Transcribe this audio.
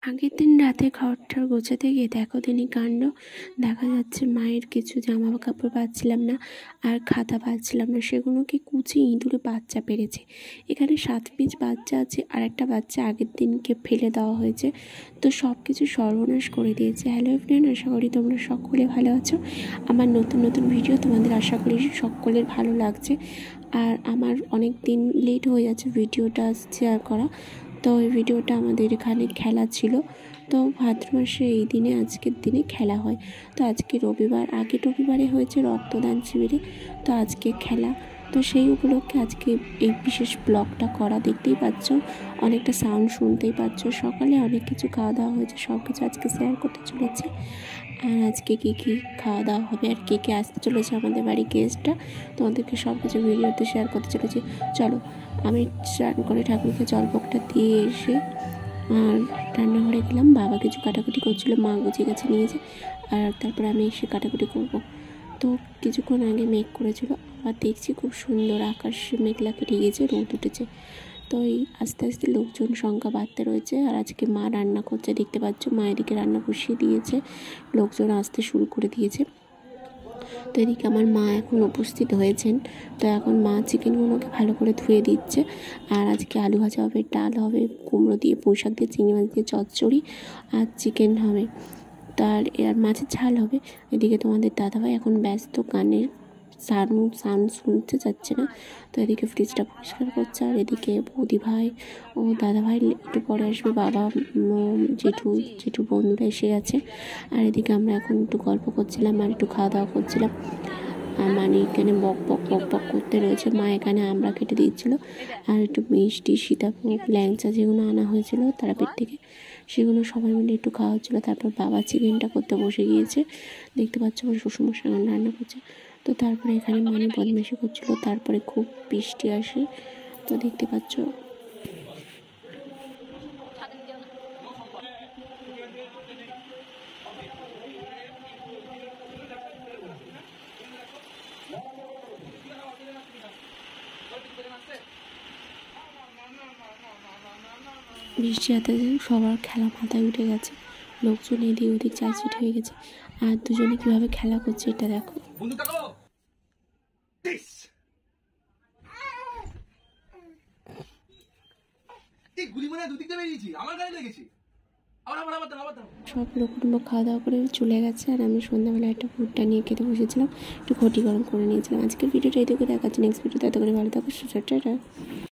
আগের দিন রাতে ঘরটার গোছাতে গিয়ে দেখো দিনই কাণ্ড। দেখা যাচ্ছে মায়ের কিছু জামা কাপড় পাচ্ছিলাম না, আর খাতা পাচ্ছিলাম না, সেগুলোকে কুচি ইঁদুরে বাচ্চা পেরেছে। এখানে 7 পিস বাচ্চা আছে, আর একটা বাচ্চা আগের দিনকে ফেলে দেওয়া হয়েছে। তো সব কিছু সর্বনাশ করে দিয়েছে। হ্যালো ফ্রেন্ড, আশা করি তোমরা সকলে ভালো আছো। আমার নতুন নতুন ভিডিও তোমাদের আশা করি সকলের ভালো লাগছে। আর আমার অনেক দিন লেট হয়ে যাচ্ছে ভিডিওটা শেয়ার করা। তো ওই ভিডিওটা আমাদের এখানে খেলা ছিল। তো ভাদ্র মাসে এই দিনে আজকের দিনে খেলা হয়। তো আজকে রবিবার, আগে রবিবারে হয়েছে রক্তদান শিবিরে, তো আজকে খেলা। তো সেই উপলক্ষে আজকে এই বিশেষ ব্লগটা করা। দেখতেই পাচ্ছ, অনেকটা সাউন্ড শুনতেই পাচ্ছ। সকালে অনেক কিছু খাওয়া দাওয়া হয়েছে, সব কিছু আজকে শেয়ার করতে চলেছি। আর আজকে কী কী খাওয়া দাওয়া হবে আর কে কে আসতে চলেছে আমাদের বাড়ি গেস্টটা, তোমাদেরকে সব কিছু ভিডিওতে শেয়ার করতে চলেছি। চলো, আমি স্নান করে ঠাকুরকে জলভোগটা দিয়ে এসে আর রান্নাঘরে গেলাম। বাবা কিছু কাটাকুটি করছিলো, মা গুছিয়ে গেছে নিয়েছে, আর তারপরে আমি এসে কাটাকুটি করব। তো কিছুক্ষণ আগে মেঘ করেছিল, আবার দেখছি খুব সুন্দর আকাশ মেঘলা কেটে গিয়েছে, রোদ উঠেছে। তো এই আস্তে আস্তে লোকজন সংখ্যা বাড়তে রয়েছে। আর আজকে মা রান্না করছে, দেখতে পাচ্ছ, মা এদিকে রান্না বসিয়ে দিয়েছে, লোকজন আসতে শুরু করে দিয়েছে। তো এদিকে আমার মা এখন উপস্থিত হয়েছেন। তো এখন মা চিকেনগুলোকে ভালো করে ধুয়ে দিচ্ছে। আর আজকে আলু ভাজা হবে, ডাল হবে, কুমড়ো দিয়ে, পুঁই শাক দিয়ে, চিংড়ি মাছ দিয়ে চচ্চড়ি, আর চিকেন হবে, তার আর মাছের ঝাল হবে। এদিকে তোমাদের দাদাভাই এখন ব্যস্ত, গানের সাউন্ড শুনতে যাচ্ছে না। তো এদিকে ফ্রিজটা পরিষ্কার করছে, আর এদিকে বৌদি ভাই ও দাদাভাই একটু পরে আসবে, বাবা, জেঠু বন্ধুরা এসে গেছে। আর এদিকে আমরা এখন একটু গল্প করছিলাম আর একটু খাওয়া দাওয়া করছিলাম। আর মানে এখানে বক বক করতে রয়েছে। মা এখানে আমরা কেটে দিচ্ছিলো, আর একটু মিষ্টি, সীতাভোগ, ল্যাংচা যেগুলো আনা হয়েছিল তারাপীঠ থেকে, সেগুলো সবাই মিলে একটু খাওয়া হচ্ছিলো। তারপর বাবা চিকেনটা করতে বসে গিয়েছে, দেখতে পাচ্ছ আমার শ্বশুরমশাই রান্না করছে। তো তারপরে এখানে মানে বদমাইশি করছিল। তারপরে খুব বৃষ্টি আসে, তো দেখতে পাচ্ছ। বৃষ্টি হাতে সবার খেলা মাথায় উঠে গেছে, লোকজন এদিক ওদিক চারচিট হয়ে গেছে। আর দুজনে কিভাবে খেলা করছে এটা দেখো। সব লোক খাওয়া দাওয়া করে চলে গেছে, আর আমি সন্ধ্যাবেলা একটা ফুডটা নিয়ে খেতে বসেছিলাম, একটু ঘটি গরম করে নিয়েছিলাম। আজকের ভিডিওটা এই থেকে দেখাচ্ছি, নেক্সট ভিডিওতে এত করে ভালো থাকো, সুস্থ।